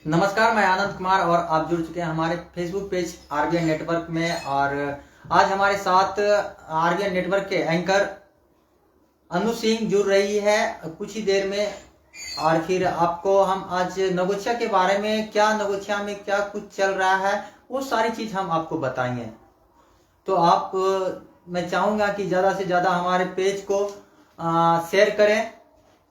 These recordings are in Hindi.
नमस्कार, मैं आनंद कुमार और आप जुड़ चुके हैं हमारे फेसबुक पेज आरबीएन नेटवर्क में। और आज हमारे साथ आरबीएन नेटवर्क के एंकर अनु सिंह जुड़ रही है कुछ ही देर में। और फिर आपको हम आज नगोछिया के बारे में, क्या नगोछिया में क्या कुछ चल रहा है, वो सारी चीज हम आपको बताएंगे। तो आप मैं चाहूंगा कि ज़्यादा से ज़्यादा हमारे पेज को शेयर करें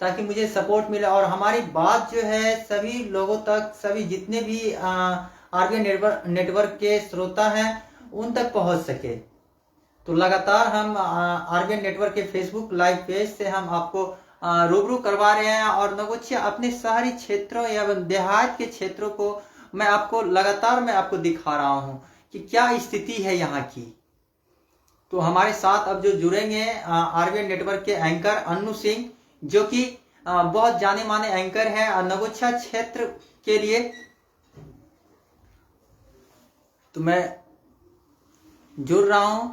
ताकि मुझे सपोर्ट मिले और हमारी बात जो है सभी लोगों तक, सभी जितने भी आरबीएन नेटवर्क के श्रोता हैं उन तक पहुंच सके। तो लगातार हम आरबीएन नेटवर्क के फेसबुक लाइव पेज से हम आपको रूबरू करवा रहे हैं और नगोछिया अपने शहरी क्षेत्रों या देहात के क्षेत्रों को मैं आपको दिखा रहा हूँ कि क्या स्थिति है यहाँ की। तो हमारे साथ अब जो जुड़ेंगे आरबीएन नेटवर्क के एंकर अनु सिंह, जो कि बहुत जाने माने एंकर हैं नगोछिया क्षेत्र के लिए। तो मैं जुड़ रहा हूं।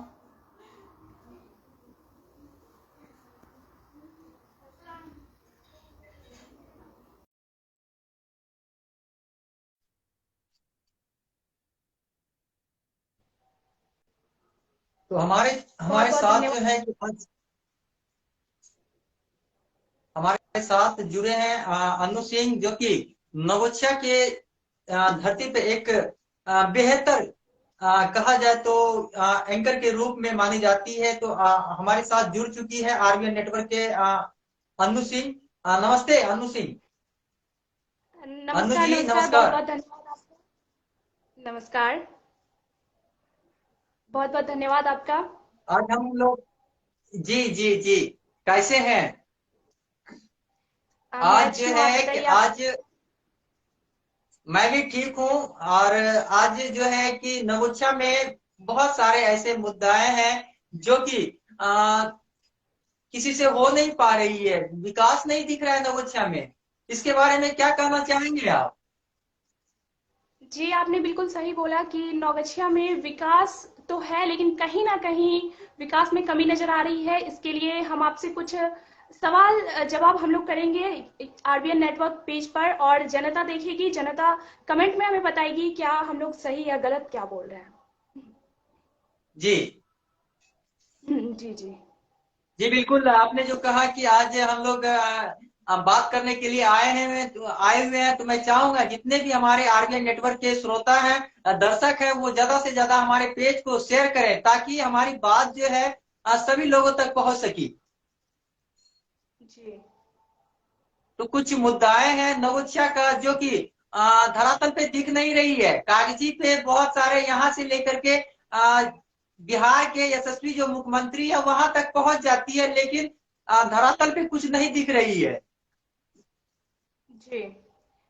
तो हमारे साथ जो है हमारे साथ जुड़े हैं अनु सिंह, जो कि नगोछिया के धरती पे एक बेहतर कहा जाए तो एंकर के रूप में मानी जाती है। तो हमारे साथ जुड़ चुकी है आरबीएन नेटवर्क के अनु सिंह। नमस्ते अनु सिंह। अनु नमस्कार। जी नमस्कार, बहुत नमस्कार। बहुत धन्यवाद आपका। नमस्कार, बहुत बहुत धन्यवाद आपका। आज हम लोग, जी जी जी, कैसे हैं? मैं आज जो अच्छी हूँ, आप है कि बताइए आप। आज मैं भी ठीक हूँ। और आज जो है कि नगोछिया में बहुत सारे ऐसे मुद्दाएं हैं जो कि किसी से हो नहीं पा रही है, विकास नहीं दिख रहा है नगोछिया में। इसके बारे में क्या कहना चाहेंगे आप? जी, आपने बिल्कुल सही बोला कि नौगछिया में विकास तो है, लेकिन कहीं ना कहीं विकास में कमी नजर आ रही है। इसके लिए हम आपसे कुछ सवाल जवाब हम लोग करेंगे आरबीएन नेटवर्क पेज पर, और जनता देखेगी, जनता कमेंट में हमें बताएगी क्या हम लोग सही या गलत क्या बोल रहे हैं। जी जी जी। जी बिल्कुल, आपने जो कहा कि आज हम लोग बात करने के लिए आए हुए हैं, तो मैं चाहूंगा जितने भी हमारे आरबीएन नेटवर्क के श्रोता हैं, दर्शक हैं, वो ज्यादा से ज्यादा हमारे पेज को शेयर करें ताकि हमारी बात जो है सभी लोगों तक पहुंच सकी। जी तो कुछ मुद्दाएं हैं नवोच्छा का जो कि धरातल पे दिख नहीं रही है। कागजी पे बहुत सारे यहाँ से लेकर के बिहार के यशस्वी जो मुख्यमंत्री है वहां तक पहुंच जाती है, लेकिन धरातल पे कुछ नहीं दिख रही है। जी।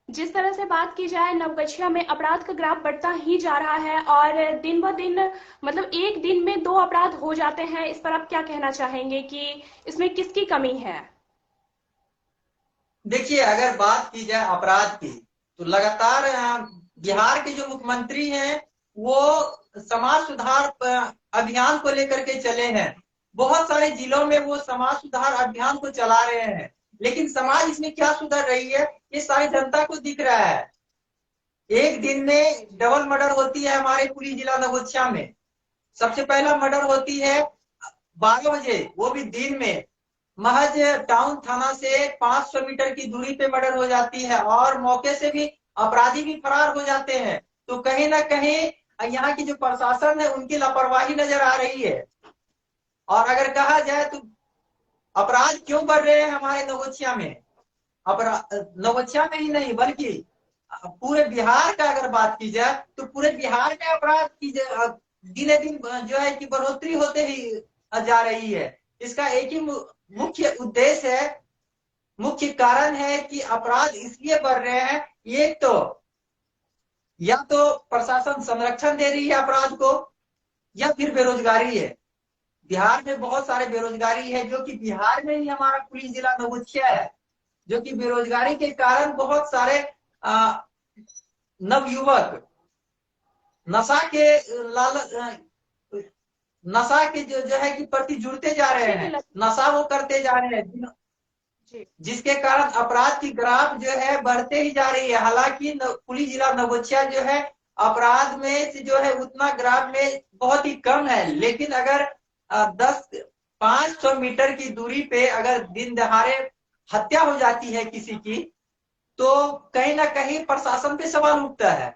जिस तरह से बात की जाए, नवगछिया में अपराध का ग्राफ बढ़ता ही जा रहा है और दिन ब दिन, मतलब एक दिन में 2 अपराध हो जाते हैं। इस पर आप क्या कहना चाहेंगे कि इसमें किसकी कमी है? देखिए, अगर बात की जाए अपराध की, तो लगातार जी बिहार के जो मुख्यमंत्री हैं वो समाज सुधार अभियान को लेकर के चले हैं। बहुत सारे जिलों में वो समाज सुधार अभियान को चला रहे हैं, लेकिन समाज इसमें क्या सुधर रही है ये सारी जनता को दिख रहा है। एक दिन में जी डबल मर्डर होती है हमारे पूरी जिला नगोछिया में। सबसे पहला मर्डर होती है 12 बजे, वो भी दिन में। महज टाउन थाना से 500 मीटर की दूरी पे मर्डर हो जाती है और मौके से भी अपराधी भी फरार हो जाते हैं। तो कहीं ना कहीं यहाँ की जो प्रशासन है उनकी लापरवाही नजर आ रही है। और अगर कहा जाए तो अपराध क्यों बढ़ रहे हैं हमारे नगोछिया में, अपराध नगोछिया में ही नहीं बल्कि पूरे बिहार का अगर बात की जाए तो पूरे बिहार में अपराध की दिने दिन जो है कि बढ़ोतरी होते ही जा रही है। इसका एक ही मुख्य उद्देश्य है, मुख्य कारण है कि अपराध इसलिए बढ़ रहे हैं। एक तो या तो प्रशासन संरक्षण दे रही है अपराध को, या फिर बेरोजगारी है। बिहार में बहुत सारे बेरोजगारी है, जो कि बिहार में ही हमारा पुलिस जिला नगोछिया है, जो कि बेरोजगारी के कारण बहुत सारे नवयुवक नशा के लाल नशा के जो है कि प्रति जुड़ते जा रहे नशे के हैं, लत। नशा वो करते जा रहे हैं। जी जिसके कारण अपराध की ग्राफ जो है बढ़ते ही जा रही है। हालांकि पुलिस जिला नवगछिया जो है अपराध में से जो है उतना ग्राफ में बहुत ही कम है, लेकिन अगर 500 मीटर की दूरी पे अगर दिन दहाड़े हत्या हो जाती है किसी की, तो कहीं ना कहीं प्रशासन पे सवाल उठता है।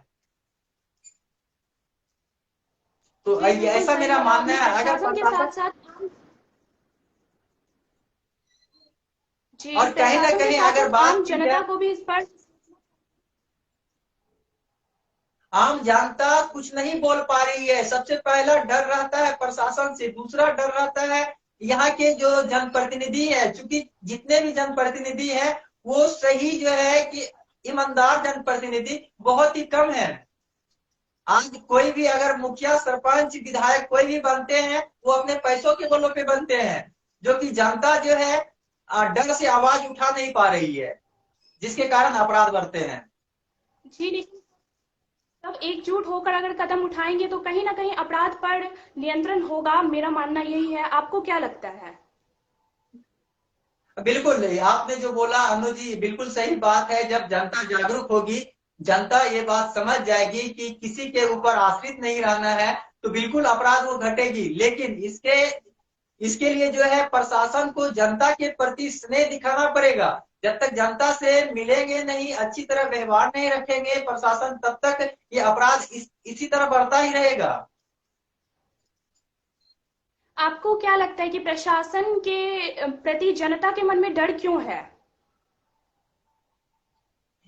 तो जी बिल्कुल ऐसा सही मेरा बोला मानना आपने। है, अगर प्रशासन के प्रशासन साथ साथ जी, और कहीं ना प्रशासन के कहीं साथ अगर साथ बात आम की जनता जाए, को भी इस पर आम जनता कुछ नहीं बोल पा रही है। सबसे पहला डर रहता है प्रशासन से, दूसरा डर रहता है यहाँ के जो जनप्रतिनिधि है, क्योंकि जितने भी जनप्रतिनिधि हैं वो सही जो है कि ईमानदार जनप्रतिनिधि बहुत ही कम है। आज कोई भी अगर मुखिया सरपंच विधायक कोई भी बनते हैं वो अपने पैसों के बलों पे बनते हैं, जो कि जनता जो है डर से आवाज उठा नहीं पा रही है, जिसके कारण अपराध बढ़ते हैं। जी लेकिन सब एकजुट होकर अगर कदम उठाएंगे तो कहीं ना कहीं अपराध पर नियंत्रण होगा, मेरा मानना यही है। आपको क्या लगता है? बिल्कुल नहीं, आपने जो बोला अनु जी बिल्कुल सही बात है। जब जनता जागरूक होगी, जनता ये बात समझ जाएगी कि किसी के ऊपर आश्रित नहीं रहना है, तो बिल्कुल अपराध वो घटेगी। लेकिन इसके इसके लिए जो है प्रशासन को जनता के प्रति स्नेह दिखाना पड़ेगा। जब तक जनता से मिलेंगे नहीं, अच्छी तरह व्यवहार नहीं रखेंगे प्रशासन, तब तक ये अपराध इसी तरह बढ़ता ही रहेगा। आपको क्या लगता है कि प्रशासन के प्रति जनता के मन में डर क्यों है?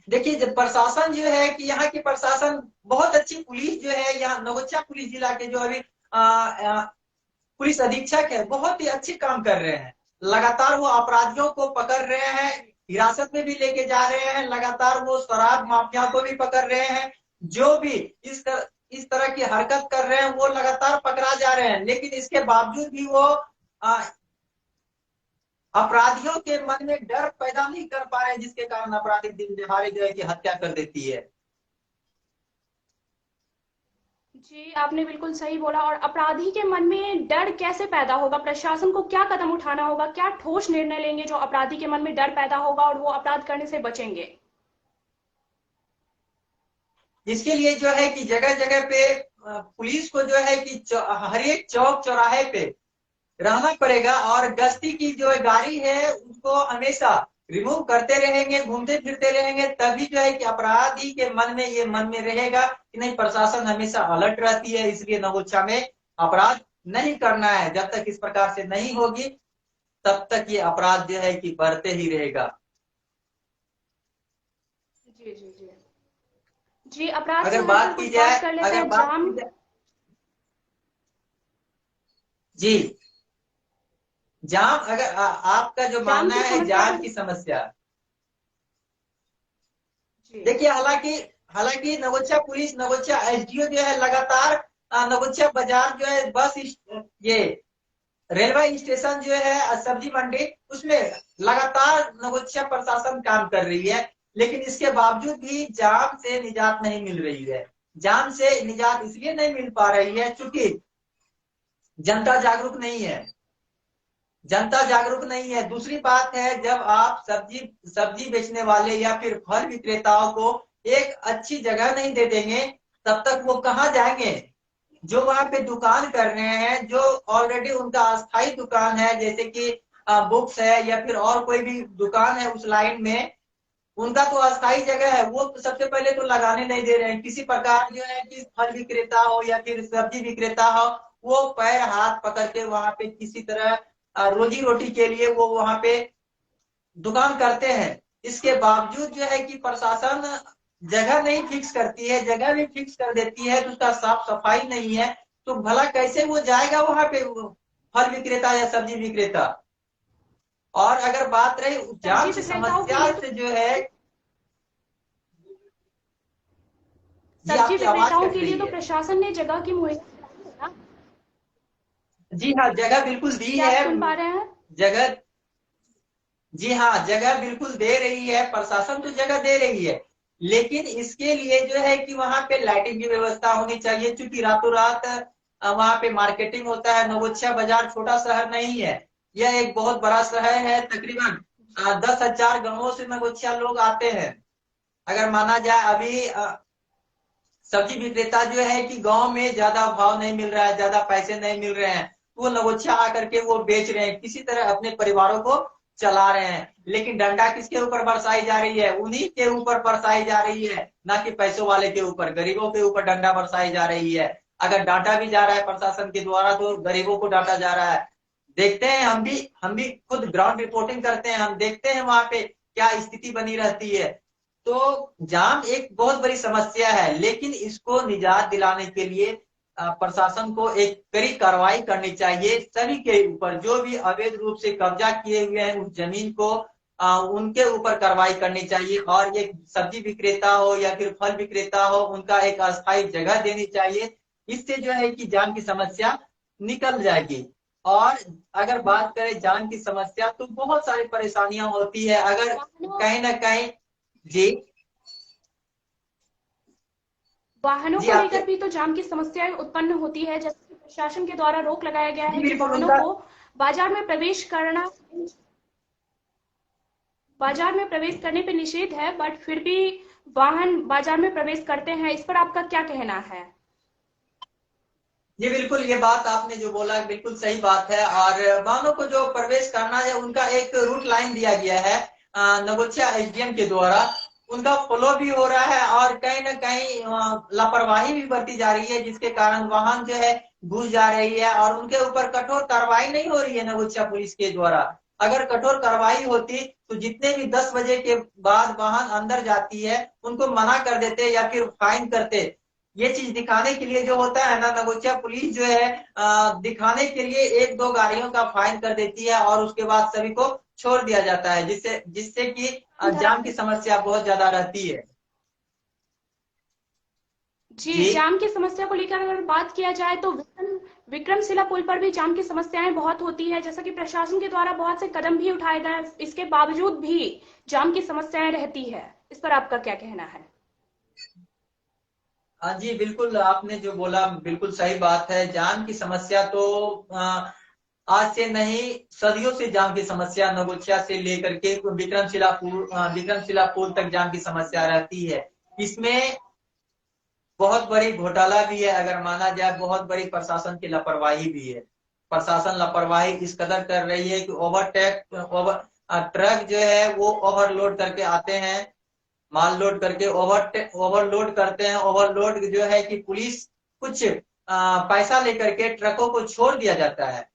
देखिए, जब प्रशासन जो है कि यहाँ की प्रशासन बहुत अच्छी, पुलिस जो है यहाँ नवगछिया पुलिस जिला के जो अभी पुलिस अधीक्षक है बहुत ही अच्छे काम कर रहे हैं। लगातार वो अपराधियों को पकड़ रहे हैं, हिरासत में भी लेके जा रहे हैं, लगातार वो शराब माफिया को भी पकड़ रहे हैं। जो भी इस तरह की हरकत कर रहे हैं वो लगातार पकड़ा जा रहे हैं, लेकिन इसके बावजूद भी वो अपराधियों के मन में डर पैदा नहीं कर पा रहे, जिसके कारण अपराधी दिन दिहाड़े जो है कि हत्या कर देती है। जी, आपने बिल्कुल सही बोला। और अपराधी के मन में डर कैसे पैदा होगा? प्रशासन को क्या कदम उठाना होगा? क्या ठोस निर्णय लेंगे जो अपराधी के मन में डर पैदा होगा और वो अपराध करने से बचेंगे? इसके लिए जो है कि जगह जगह पे पुलिस को जो है कि हर एक चौक चौराहे पे रहना पड़ेगा, और गश्ती की जो गाड़ी है उसको हमेशा रिमूव करते रहेंगे, घूमते फिरते रहेंगे, तभी जो है कि अपराधी के मन में ये मन में रहेगा कि नहीं, प्रशासन हमेशा अलर्ट रहती है, इसलिए नवगछिया में अपराध नहीं करना है। जब तक इस प्रकार से नहीं होगी तब तक ये अपराध जो है कि बढ़ते ही रहेगा। जी जी जी जी, अपराध से अगर हटकर बात की कुछ जाए बात कर लेते अगर हैं। बात जाम। की जाए जी, जाम, अगर आपका जो जाम मानना की है समस्या जाम पर। की समस्या, जी देखिए, हालांकि हालांकि नवगछिया पुलिस, नवगछिया एसडीओ जो है लगातार नवगछिया बाजार जो है ये रेलवे स्टेशन जो है सब्जी मंडी, उसमें लगातार नवगछिया प्रशासन काम कर रही है, लेकिन इसके बावजूद भी जाम से निजात नहीं मिल रही है। जाम से निजात इसलिए नहीं मिल पा रही है क्योंकि जनता जागरूक नहीं है, जनता जागरूक नहीं है। दूसरी बात है, जब आप सब्जी सब्जी बेचने वाले या फिर फल विक्रेताओं को एक अच्छी जगह नहीं दे देंगे, तब तक वो कहाँ जाएंगे। जो वहां पे दुकान कर रहे हैं, जो ऑलरेडी उनका अस्थायी दुकान है, जैसे कि बुक्स है या फिर और कोई भी दुकान है उस लाइन में, उनका तो अस्थायी जगह है, वो सबसे पहले तो लगाने नहीं दे रहे हैं। किसी प्रकार जो है कि फल विक्रेता हो या फिर सब्जी विक्रेता हो, वो पैर हाथ पकड़ के वहां पे किसी तरह रोजी रोटी के लिए वो वहां पे दुकान करते हैं। इसके बावजूद जो है कि प्रशासन जगह नहीं फिक्स करती है, जगह भी फिक्स कर देती है तो उसका साफ सफाई नहीं है, तो भला कैसे वो जाएगा वहां पे, फल विक्रेता या सब्जी विक्रेता। और अगर बात रही सब्जी जाम की विक्रेताओं के समस्या लिए तो से जो है, जी सब्जी आपकी आवाज विक्रेताओं कट के लिए रही तो है। प्रशासन ने जगह की मुहैया कराई है ना? जी हाँ, जगह बिल्कुल दी क्या आप है। सुन पा रहे हैं? जगह, जी हाँ, जगह बिल्कुल दे रही है, प्रशासन तो जगह दे रही है, लेकिन इसके लिए जो है कि वहां पे लाइटिंग की व्यवस्था होनी चाहिए, क्योंकि रातों रात वहां पे मार्केटिंग होता है। नवगछिया बाजार छोटा शहर नहीं है, यह एक बहुत बड़ा शहर है। तकरीबन 10,000 गांवों से नगोचिया लोग आते हैं। अगर माना जाए अभी सब्जी विक्रेता जो है कि गांव में ज्यादा भाव नहीं मिल रहा है, ज्यादा पैसे नहीं मिल रहे हैं, वो नगोचिया आकर के वो बेच रहे हैं, किसी तरह अपने परिवारों को चला रहे हैं। लेकिन डंडा किसके ऊपर बरसाई जा रही है? उन्हीं के ऊपर बरसाई जा रही है, ना कि पैसों वाले के ऊपर, गरीबों के ऊपर डंडा बरसाई जा रही है। अगर डांटा भी जा रहा है प्रशासन के द्वारा तो गरीबों को डांटा जा रहा है। देखते हैं, हम भी खुद ग्राउंड रिपोर्टिंग करते हैं, हम देखते हैं वहां पे क्या स्थिति बनी रहती है। तो जाम एक बहुत बड़ी समस्या है, लेकिन इसको निजात दिलाने के लिए प्रशासन को एक कड़ी कार्रवाई करनी चाहिए सभी के ऊपर, जो भी अवैध रूप से कब्जा किए हुए हैं उस जमीन को, उनके ऊपर कार्रवाई करनी चाहिए। और ये सब्जी विक्रेता हो या फिर फल विक्रेता हो, उनका एक अस्थायी जगह देनी चाहिए। इससे जो है कि जाम की समस्या निकल जाएगी। और अगर बात करें जाम की समस्या तो बहुत सारी परेशानियां होती है, अगर कहीं ना कहीं। जी। वाहनों जी को आपके। लेकर भी तो जाम की समस्याएं उत्पन्न होती है, जैसे कि प्रशासन के द्वारा रोक लगाया गया जी है कि बिल्कुल वाहनों उनका। को बाजार में प्रवेश करना बाजार में प्रवेश करने पे निषेध है, बट फिर भी वाहन बाजार में प्रवेश करते हैं। इस पर आपका क्या कहना है? जी बिल्कुल, ये बात आपने जो बोला बिल्कुल सही बात है। और वाहनों को जो प्रवेश करना है उनका एक रूट लाइन दिया गया है नगोचिया एसडीएम के द्वारा, उनका फॉलो भी हो रहा है। और कहीं ना कहीं लापरवाही भी बरती जा रही है, जिसके कारण वाहन जो है घुस जा रही है और उनके ऊपर कठोर कार्रवाई नहीं हो रही है नगोचिया पुलिस के द्वारा। अगर कठोर कार्रवाई होती तो जितने भी 10 बजे के बाद वाहन अंदर जाती है उनको मना कर देते या फिर फाइन करते। ये चीज दिखाने के लिए जो होता है ना, नगोचिया पुलिस जो है दिखाने के लिए एक दो गाड़ियों का फाइन कर देती है और उसके बाद सभी को छोड़ दिया जाता है, जिससे जिससे कि धरा जाम की समस्या बहुत ज्यादा रहती है। जी, जी। जाम की समस्या को लेकर अगर बात किया जाए तो विक्रमशिला पुल पर भी जाम की समस्याएं बहुत होती है, जैसा कि प्रशासन के द्वारा बहुत से कदम भी उठाए गए, इसके बावजूद भी जाम की समस्याएं रहती है। इस पर आपका क्या कहना है? हाँ जी बिल्कुल, आपने जो बोला बिल्कुल सही बात है। जाम की समस्या तो आज से नहीं, सदियों से जाम की समस्या नगोचिया से लेकर के विक्रमशिला पुल तक जाम की समस्या रहती है। इसमें बहुत बड़ी घोटाला भी है, अगर माना जाए बहुत बड़ी प्रशासन की लापरवाही भी है। प्रशासन लापरवाही इस कदर कर रही है कि ओवर ट्रक जो है वो ओवरलोड करके आते हैं, माल लोड करके ओवरलोड करते हैं। ओवरलोड जो है कि पुलिस कुछ पैसा लेकर के ट्रकों को छोड़ दिया जाता है।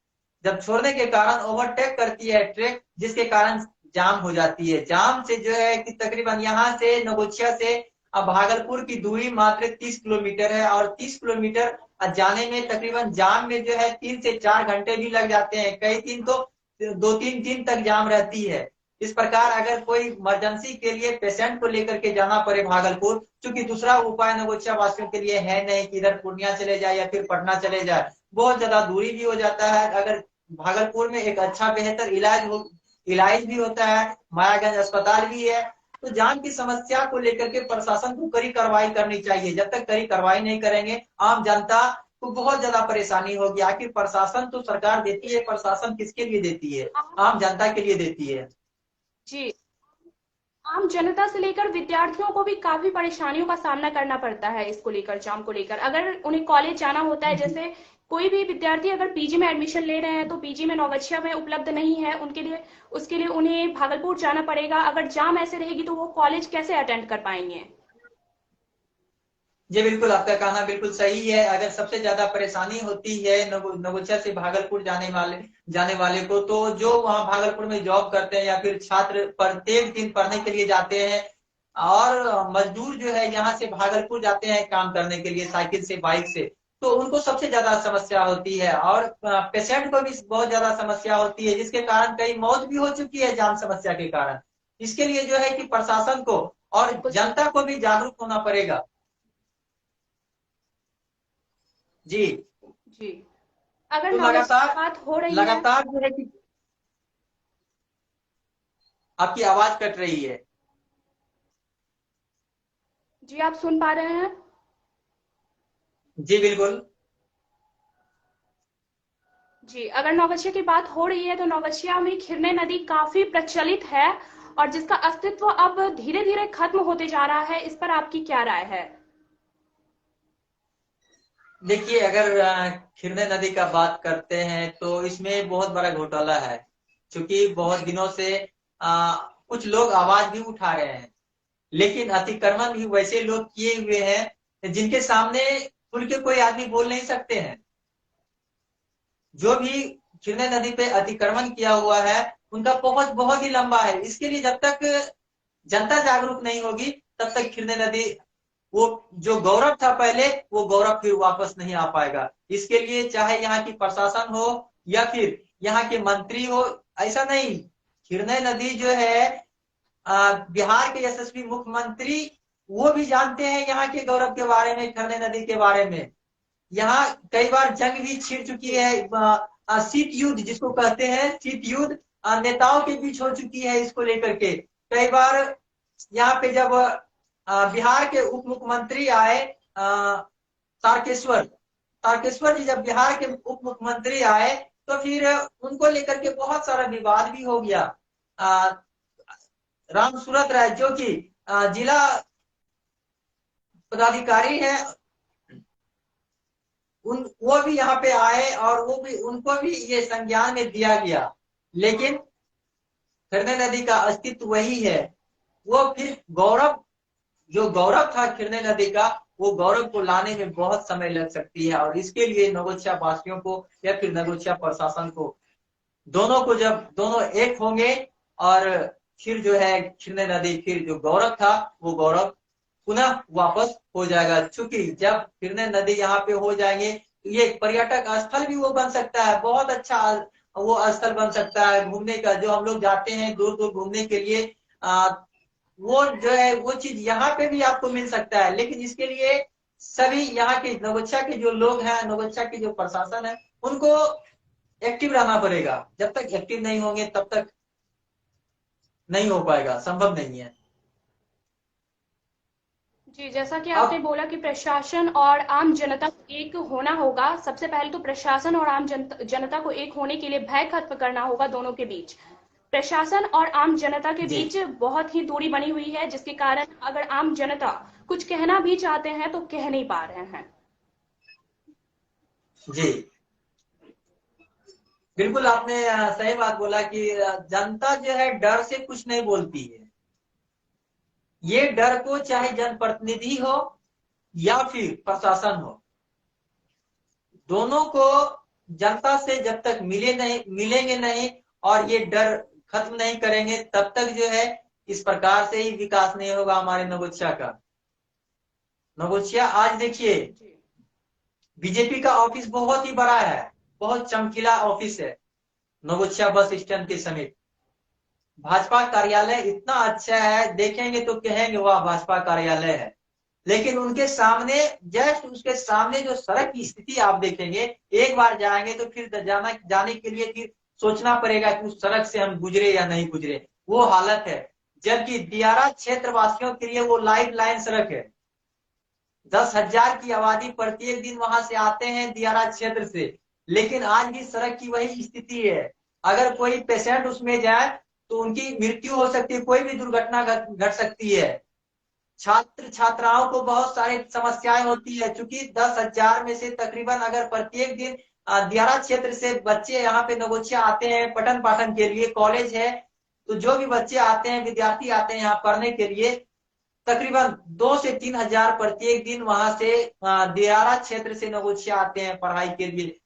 जब छोड़ने के कारण ओवरटेक करती है ट्रक, जिसके कारण जाम हो जाती है। जाम से जो है कि तकरीबन यहाँ से नगोचिया से भागलपुर की दूरी मात्र 30 किलोमीटर है, और 30 किलोमीटर जाने में तकरीबन जाम में जो है 3 से 4 घंटे भी लग जाते हैं, कई दिन तो 2-3 दिन तक जाम रहती है। इस प्रकार अगर कोई इमरजेंसी के लिए पेशेंट को लेकर के जाना पड़े भागलपुर, क्योंकि दूसरा उपाय नगोचिया वासियों के लिए है नहीं कि इधर पूर्णिया चले जाए या फिर पटना चले जाए, बहुत ज्यादा दूरी भी हो जाता है। अगर भागलपुर में एक अच्छा बेहतर इलाज भी होता है, मायागंज अस्पताल भी है। तो जाम की समस्या को लेकर के प्रशासन को कड़ी कार्रवाई करनी चाहिए। जब तक कड़ी कार्रवाई नहीं करेंगे आम जनता को बहुत ज्यादा परेशानी होगी। आखिर प्रशासन तो सरकार देती है, प्रशासन किसके लिए देती है? आम जनता के लिए देती है। जी, आम जनता से लेकर विद्यार्थियों को भी काफी परेशानियों का सामना करना पड़ता है इसको लेकर, जाम को लेकर। अगर उन्हें कॉलेज जाना होता है, जैसे कोई भी विद्यार्थी अगर पीजी में एडमिशन ले रहे हैं तो पीजी में नौगछिया में उपलब्ध नहीं है उनके लिए, उसके लिए उन्हें भागलपुर जाना पड़ेगा। अगर जाम ऐसे रहेगी तो वो कॉलेज कैसे अटेंड कर पाएंगे? जी बिल्कुल, आपका कहना बिल्कुल सही है। अगर सबसे ज्यादा परेशानी होती है नगोचिया से भागलपुर जाने वाले को, तो जो वहां भागलपुर में जॉब करते हैं या फिर छात्र प्रत्येक दिन पढ़ने के लिए जाते हैं, और मजदूर जो है यहाँ से भागलपुर जाते हैं काम करने के लिए साइकिल से बाइक से, तो उनको सबसे ज्यादा समस्या होती है। और पेशेंट को भी बहुत ज्यादा समस्या होती है, जिसके कारण कई मौत भी हो चुकी है जाम समस्या के कारण। इसके लिए जो है कि प्रशासन को और बिल्कुल सही। जनता को भी जागरूक होना पड़ेगा। जी। जी, अगर तो नौगछिया की लगातार बात हो रही है। लगातार जो है कि आपकी आवाज कट रही है। जी, आप सुन पा रहे हैं? जी बिल्कुल। जी, अगर नौगछिया की बात हो रही है तो नौगछिया में खिरने नदी काफी प्रचलित है और जिसका अस्तित्व अब धीरे धीरे खत्म होते जा रहा है। इस पर आपकी क्या राय है? देखिए, अगर खिरने नदी का बात करते हैं तो इसमें बहुत बड़ा घोटाला है, क्योंकि बहुत दिनों से कुछ लोग आवाज भी उठा रहे हैं, लेकिन अतिक्रमण भी वैसे लोग किए हुए हैं जिनके सामने खुल के कोई आदमी बोल नहीं सकते हैं। जो भी खिरने नदी पे अतिक्रमण किया हुआ है उनका पहुंच बहुत ही लंबा है। इसके लिए जब तक जनता जागरूक नहीं होगी तब तक खिरने नदी, वो जो गौरव था पहले, वो गौरव फिर वापस नहीं आ पाएगा। इसके लिए चाहे यहाँ की प्रशासन हो या फिर यहाँ के मंत्री हो, ऐसा नहीं, खिरने नदी जो है, बिहार के यशस्वी मुख्यमंत्री वो भी जानते हैं यहाँ के गौरव के बारे में, खिरने नदी के बारे में। यहाँ कई बार जंग भी छिड़ चुकी है, शीत युद्ध जिसको कहते हैं, शीत युद्ध नेताओं के बीच हो चुकी है इसको लेकर के। कई बार यहाँ पे जब बिहार के उप मुख्यमंत्री आए, तारकेश्वर तारकेश्वर जी जब बिहार के उप मुख्यमंत्री आए तो फिर उनको लेकर के बहुत सारा विवाद भी हो गया। राम सूरत राय जो कि जिला पदाधिकारी है, वो भी यहाँ पे आए और वो भी, उनको भी ये संज्ञान में दिया गया, लेकिन खिरने नदी का अस्तित्व वही है। वो फिर गौरव, जो गौरव था खिरने नदी का, वो गौरव को लाने में बहुत समय लग सकती है। और इसके लिए नगोचिया वासियों को या फिर नगोचिया प्रशासन को, दोनों को, जब दोनों एक होंगे और फिर जो है खिरने नदी, फिर जो गौरव था वो गौरव पुनः वापस हो जाएगा। क्योंकि जब खिरने नदी यहाँ पे हो जाएंगे तो ये पर्यटक स्थल भी वो बन सकता है, बहुत अच्छा वो स्थल बन सकता है घूमने का। जो हम लोग जाते हैं दूर दूर घूमने के लिए, वो जो है वो चीज यहाँ पे भी आपको मिल सकता है। लेकिन इसके लिए सभी यहाँ के नगोचिया के जो लोग हैं, नगोचिया के जो प्रशासन है, उनको एक्टिव रहना पड़ेगा। जब तक एक्टिव नहीं होंगे तब तक नहीं हो पाएगा, संभव नहीं है। जी, जैसा कि आपने अब बोला कि प्रशासन और आम जनता को एक होना होगा। सबसे पहले तो प्रशासन और आम जनता को एक होने के लिए भय खत्म करना होगा दोनों के बीच। प्रशासन और आम जनता के जी बीच बहुत ही दूरी बनी हुई है, जिसके कारण अगर आम जनता कुछ कहना भी चाहते हैं तो कह नहीं पा रहे हैं। जी, बिल्कुल आपने सही बात बोला कि जनता जो है डर से कुछ नहीं बोलती है। ये डर को चाहे जनप्रतिनिधि हो या फिर प्रशासन हो, दोनों को जनता से जब तक मिलेंगे नहीं और ये डर खत्म नहीं करेंगे तब तक जो है इस प्रकार से ही विकास नहीं होगा हमारे नगोचिया का। नगोचिया आज देखिए, जी, बीजेपी का ऑफिस बहुत ही बड़ा है, बहुत चमकीला ऑफिस है नगोचिया बस स्टैंड के समीप। भाजपा कार्यालय इतना अच्छा है, देखेंगे तो कहेंगे वाह भाजपा कार्यालय है। लेकिन उनके सामने, जस्ट उसके सामने जो सड़क की स्थिति आप देखेंगे, एक बार जाएंगे तो फिर जाने के लिए फिर सोचना पड़ेगा कि उस सड़क से हम गुजरे या नहीं गुजरे, वो हालत है। जबकि दियारा क्षेत्र वासियों के लिए वो लाइफ लाइन सड़क है। 10,000 की आबादी प्रत्येक दिन वहां से आते हैं दियारा क्षेत्र से, लेकिन आज भी सड़क की वही स्थिति है। अगर कोई पेशेंट उसमें जाए तो उनकी मृत्यु हो सकती है, कोई भी दुर्घटना घट सकती है। छात्र छात्राओं को बहुत सारी समस्याएं होती है, क्योंकि 10,000 में से तकरीबन अगर प्रत्येक दिन दियारा क्षेत्र से बच्चे यहाँ पे नगोचिया आते हैं पठन पाठन के लिए, कॉलेज है, तो जो भी बच्चे आते हैं, विद्यार्थी आते हैं यहाँ पढ़ने के लिए, तकरीबन 2 से 3 हजार प्रत्येक दिन वहां से दियारा क्षेत्र से नगोचिया आते हैं पढ़ाई के लिए।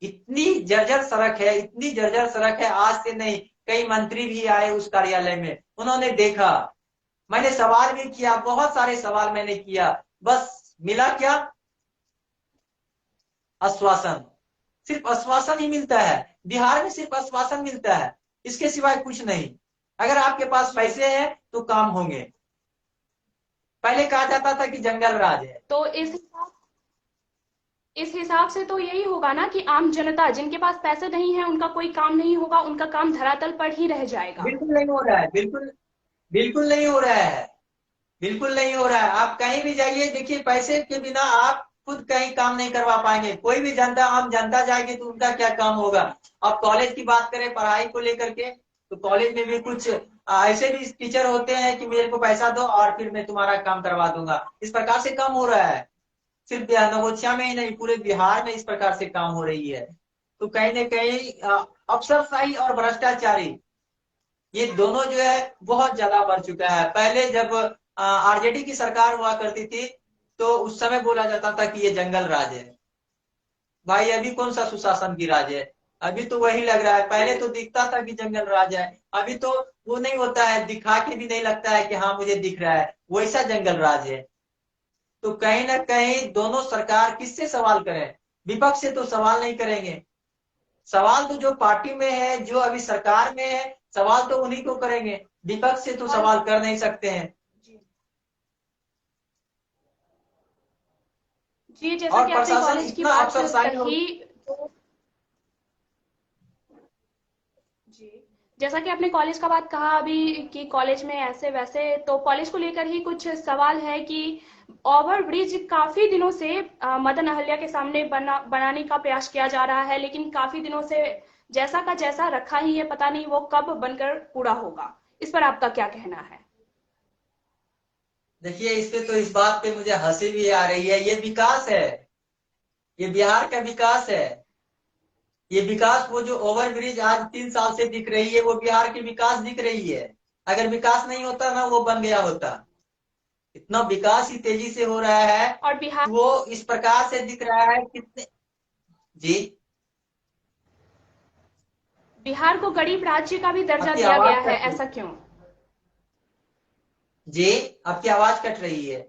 इतनी जर्जर सड़क है, इतनी जर्जर सड़क है, आज से नहीं, कई मंत्री भी आए उस कार्यालय में, उन्होंने देखा। मैंने सवाल भी किया, बहुत सारे सवाल मैंने किया, बस मिला क्या? आश्वासन। सिर्फ आश्वासन ही मिलता है, बिहार में सिर्फ आश्वासन मिलता है, इसके सिवाय कुछ नहीं। अगर आपके पास जी। पैसे हैं तो काम होंगे। पहले कहा जाता था कि जंगल राज है। तो इस हिसाब से तो यही होगा ना कि आम जनता जिनके पास पैसे नहीं है उनका कोई काम नहीं होगा, उनका काम धरातल पर ही रह जाएगा। बिल्कुल नहीं हो रहा है, बिल्कुल बिल्कुल नहीं हो रहा है, बिल्कुल नहीं हो रहा है। आप कहीं भी जाइए, देखिए पैसे के बिना आप खुद कहीं काम नहीं करवा पाएंगे। कोई भी जनता, आम जनता जाएगी तो उनका क्या काम होगा। अब कॉलेज की बात करें पढ़ाई को लेकर के, तो कॉलेज में भी कुछ ऐसे भी टीचर होते हैं कि मेरे को पैसा दो और फिर मैं तुम्हारा काम करवा दूंगा। इस प्रकार से काम हो रहा है। सिर्फ नवोछिया में ही नहीं, पूरे बिहार में इस प्रकार से काम हो रही है। तो कहीं ना कहीं अफसरशाही और भ्रष्टाचारी, ये दोनों जो है बहुत ज्यादा बढ़ चुका है। पहले जब आरजेडी की सरकार हुआ करती थी तो उस समय बोला जाता था कि ये जंगल राज है। भाई अभी कौन सा सुशासन की राज है। अभी तो वही लग रहा है। पहले तो दिखता था कि जंगल राज है, अभी तो वो नहीं होता है, दिखा के भी नहीं लगता है कि हाँ मुझे दिख रहा है, वैसा जंगल राज है। तो कहीं ना कहीं दोनों सरकार किससे सवाल करें। विपक्ष से तो सवाल नहीं करेंगे। सवाल तो जो पार्टी में है, जो अभी सरकार में है, सवाल तो उन्हीं को करेंगे। विपक्ष से तो और सवाल कर नहीं सकते हैं। जी जी, जैसा और कि आपने प्रशासन कॉलेज की इतना बात अफसरशाही हो। कही, तो जी, जैसा कि आपने कॉलेज का बात कहा अभी कि कॉलेज में ऐसे वैसे, तो कॉलेज को लेकर ही कुछ सवाल है कि ओवर ब्रिज काफी दिनों से मदन अहल्या के सामने बनाने का प्रयास किया जा रहा है, लेकिन काफी दिनों से जैसा का जैसा रखा ही है, पता नहीं वो कब बनकर पूरा होगा। इस पर आपका क्या कहना है? देखिए इस पे तो, इस बात पे मुझे हंसी भी आ रही है। ये विकास है, ये बिहार का विकास है। ये विकास, वो जो ओवर ब्रिज आज 3 साल से दिख रही है, वो बिहार की विकास दिख रही है। अगर विकास नहीं होता ना, वो बन गया होता। इतना विकास ही तेजी से हो रहा है और बिहार कि वो इस प्रकार से दिख रहा है कितने। जी, बिहार को गरीब राज्य का भी दर्जा आपकी दिया आवाज गया है, कट रही। ऐसा क्यों? जी, आपकी आवाज कट रही है।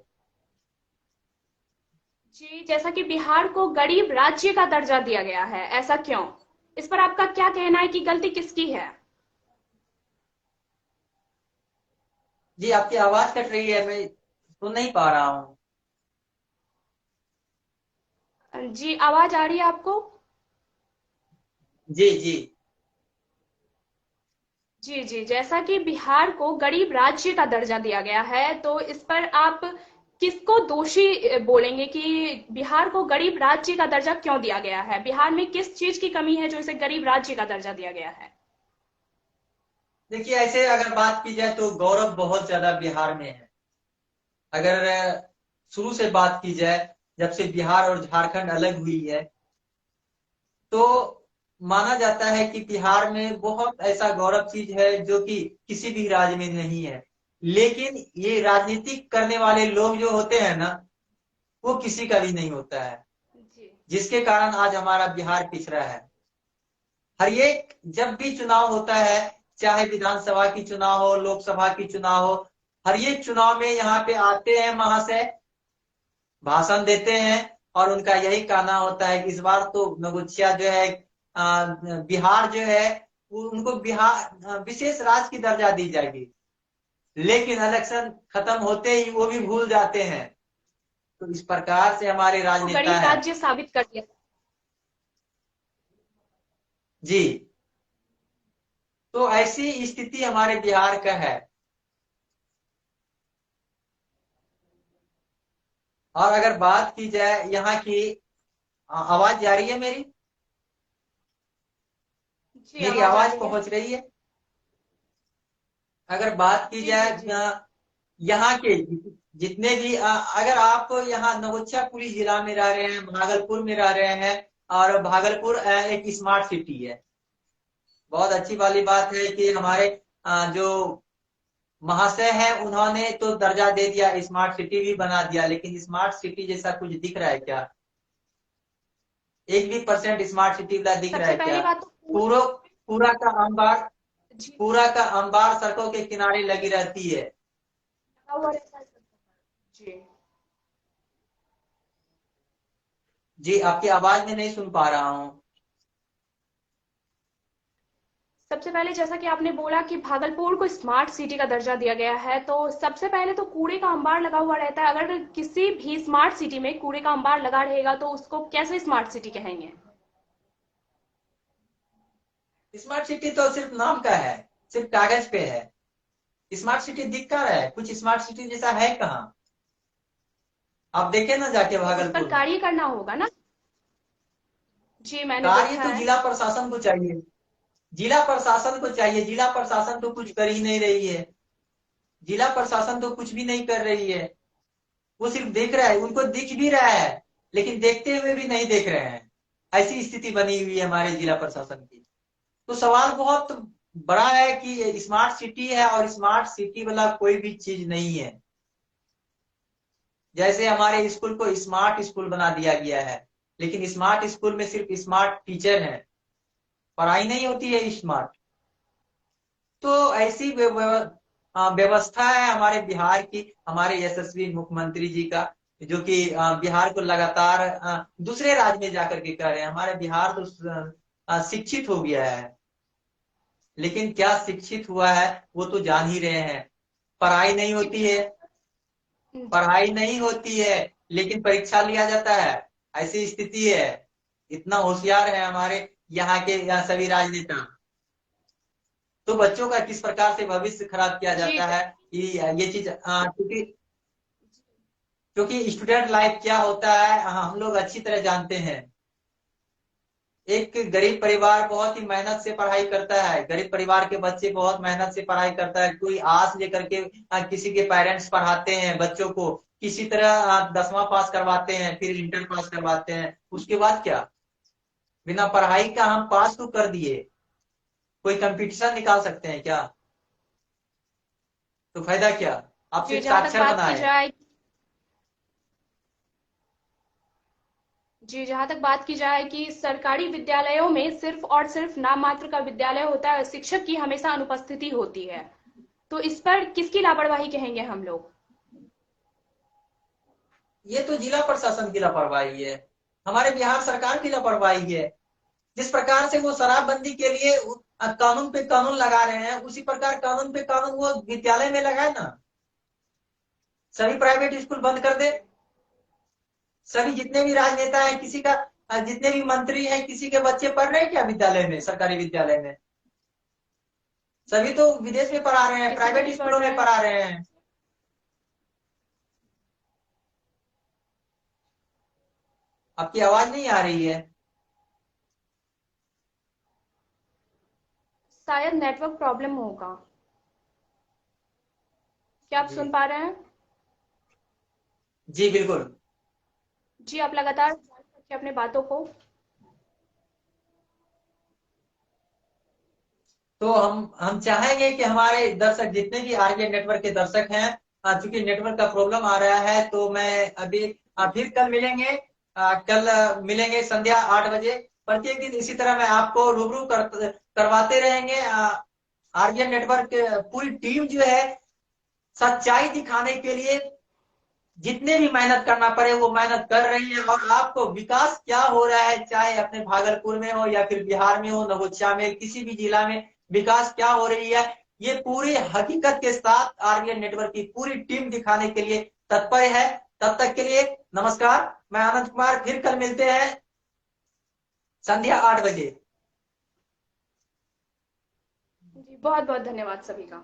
जी, जैसा कि बिहार को गरीब राज्य का दर्जा दिया गया है, ऐसा क्यों? इस पर आपका क्या कहना है कि गलती किसकी है? जी, आपकी आवाज कट रही है, मैं सुन नहीं पा रहा हूँ। जी, आवाज आ रही है आपको? जी जी। जी जी, जैसा कि बिहार को गरीब राज्य का दर्जा दिया गया है, तो इस पर आप किसको दोषी बोलेंगे कि बिहार को गरीब राज्य का दर्जा क्यों दिया गया है? बिहार में किस चीज की कमी है जो इसे गरीब राज्य का दर्जा दिया गया है? देखिए ऐसे अगर बात की जाए तो गौरव बहुत ज्यादा बिहार में है। अगर शुरू से बात की जाए, जब से बिहार और झारखंड अलग हुई है, तो माना जाता है कि बिहार में बहुत ऐसा गौरव चीज है जो कि किसी भी राज्य में नहीं है। लेकिन ये राजनीति करने वाले लोग जो होते हैं ना, वो किसी का भी नहीं होता है, जी जिसके कारण आज हमारा बिहार पिछड़ा है। हर एक जब भी चुनाव होता है, चाहे विधानसभा की चुनाव हो, लोकसभा की चुनाव हो, हर एक चुनाव में यहाँ पे आते हैं महाशय, भाषण देते हैं, और उनका यही कहना होता है कि इस बार तो नगोचिया जो है, बिहार जो है, उनको बिहार विशेष राज्य की दर्जा दी जाएगी। लेकिन इलेक्शन खत्म होते ही वो भी भूल जाते हैं। तो इस प्रकार से हमारे को राजनेता गरीब है। राज्य साबित कर दिया। जी, तो ऐसी स्थिति हमारे बिहार का है। और अगर बात की जाए यहाँ की, आवाज जा रही है मेरी? जी, मेरी आवाज आ आवाज रही है। पहुंच रही है? अगर बात की जी जाए जी जी। यहाँ के जितने भी अगर आप यहाँ नवोछिया पुलिस जिला में रह रहे हैं, भागलपुर में रह रहे हैं, और भागलपुर एक स्मार्ट सिटी है। बहुत अच्छी वाली बात है कि हमारे जो महाशय है, उन्होंने तो दर्जा दे दिया, स्मार्ट सिटी भी बना दिया। लेकिन स्मार्ट सिटी जैसा कुछ दिख रहा है क्या? एक भी परसेंट स्मार्ट सिटी वाला दिख रहा सबसे है क्या? पहली बात तो पूरा पूरा का अंबार, जी पूरा का अंबार सड़कों के किनारे लगी रहती है। लगा हुआ रहता है जी। जी, आपकी आवाज में नहीं सुन पा रहा हूँ। सबसे पहले जैसा कि आपने बोला कि भागलपुर को स्मार्ट सिटी का दर्जा दिया गया है, तो सबसे पहले तो कूड़े का अंबार लगा हुआ रहता है। अगर किसी भी स्मार्ट सिटी में कूड़े का अंबार लगा रहेगा तो उसको कैसे स्मार्ट सिटी कहेंगे? स्मार्ट सिटी तो सिर्फ नाम का है, सिर्फ कागज पे है। स्मार्ट सिटी दिख कहाँ रहा है? कुछ स्मार्ट सिटी जैसा है कहाँ? आप देखे ना जाके तो उस पर भागलपुर में। कार्य करना होगा ना। जी मैंने कार्य देखा तो है। जिला प्रशासन को चाहिए, जिला प्रशासन को चाहिए। जिला प्रशासन तो कुछ कर ही नहीं रही है, जिला प्रशासन तो कुछ भी नहीं कर रही है। वो सिर्फ देख रहा है, उनको दिख भी रहा है लेकिन देखते हुए भी नहीं देख रहे हैं। ऐसी स्थिति बनी हुई है हमारे जिला प्रशासन की। तो सवाल बहुत बड़ा है कि स्मार्ट सिटी है और स्मार्ट सिटी वाला कोई भी चीज नहीं है। जैसे हमारे स्कूल को स्मार्ट स्कूल बना दिया गया है, लेकिन स्मार्ट स्कूल में सिर्फ स्मार्ट टीचर है, पढ़ाई नहीं होती है स्मार्ट। तो ऐसी व्यवस्था है हमारे बिहार की, हमारे यशस्वी मुख्यमंत्री जी का, जो कि बिहार को लगातार दूसरे राज्य में जाकर के कर रहे हैं। हमारे बिहार तो शिक्षित हो गया है, लेकिन क्या शिक्षित हुआ है वो तो जान ही रहे हैं। पढ़ाई नहीं जी होती है, जी पढ़ाई नहीं होती है लेकिन परीक्षा लिया जाता है। ऐसी स्थिति है। इतना होशियार है हमारे यहाँ के सभी राजनेता। तो बच्चों का किस प्रकार से भविष्य खराब किया जी जाता है कि ये चीज, क्योंकि क्योंकि स्टूडेंट लाइफ क्या होता है हम लोग अच्छी तरह जानते हैं। एक गरीब परिवार बहुत ही मेहनत से पढ़ाई करता है, गरीब परिवार के बच्चे बहुत मेहनत से पढ़ाई करता है, कोई आस लेकर के किसी के पेरेंट्स पढ़ाते हैं बच्चों को, किसी तरह 10वां पास करवाते हैं, फिर इंटर पास करवाते हैं। उसके बाद क्या, बिना पढ़ाई का हम पास तो कर दिए, कोई कंपटीशन निकाल सकते हैं क्या? तो फायदा क्या? आप जी सिर्फ जहां तक साक्षर बात की बनाए। जाए जी जहां तक बात की जाए कि सरकारी विद्यालयों में सिर्फ और सिर्फ नाम मात्र का विद्यालय होता है, शिक्षक की हमेशा अनुपस्थिति होती है। तो इस पर किसकी लापरवाही कहेंगे हम लोग। ये तो जिला प्रशासन की लापरवाही है, हमारे बिहार सरकार की लापरवाही है। जिस प्रकार से वो शराबबंदी के लिए कानून पे कानून लगा रहे हैं, उसी प्रकार कानून पे कानून वो विद्यालय में लगाए ना। सभी प्राइवेट स्कूल बंद कर दे। सभी जितने भी राजनेता हैं, किसी का जितने भी मंत्री हैं, किसी के बच्चे पढ़ रहे हैं क्या विद्यालय में, सरकारी विद्यालय में? सभी तो विदेश में पढ़ा रहे हैं, किसी के प्राइवेट नहीं पढ़ स्कूलों रहे में हैं। पढ़ा रहे हैं। आपकी आवाज नहीं आ रही है। शायद नेटवर्क प्रॉब्लम होगा। क्या आप जी सुन पा रहे हैं। जी बिल्कुल। जी आप लगातार जारी रखिए अपने बातों को। तो हम चाहेंगे कि हमारे दर्शक जितने भी आरबीएन नेटवर्क के दर्शक हैं, चूंकि नेटवर्क का प्रॉब्लम आ रहा है, तो मैं अभी फिर कल मिलेंगे। कल मिलेंगे संध्या 8 बजे। प्रत्येक दिन इसी तरह मैं आपको रूबरू करवाते रहेंगे। आरबीएन नेटवर्क पूरी टीम जो है सच्चाई दिखाने के लिए जितने भी मेहनत करना पड़े वो मेहनत कर रही है। और आपको विकास क्या हो रहा है, चाहे अपने भागलपुर में हो या फिर बिहार में हो, नवोच्या में, किसी भी जिला में विकास क्या हो रही है, ये पूरी हकीकत के साथ आरबीएन नेटवर्क की पूरी टीम दिखाने के लिए तत्पर है। तब तक के लिए नमस्कार। मैं आनंद कुमार, फिर कल मिलते हैं संध्या 8 बजे। जी बहुत बहुत धन्यवाद सभी का।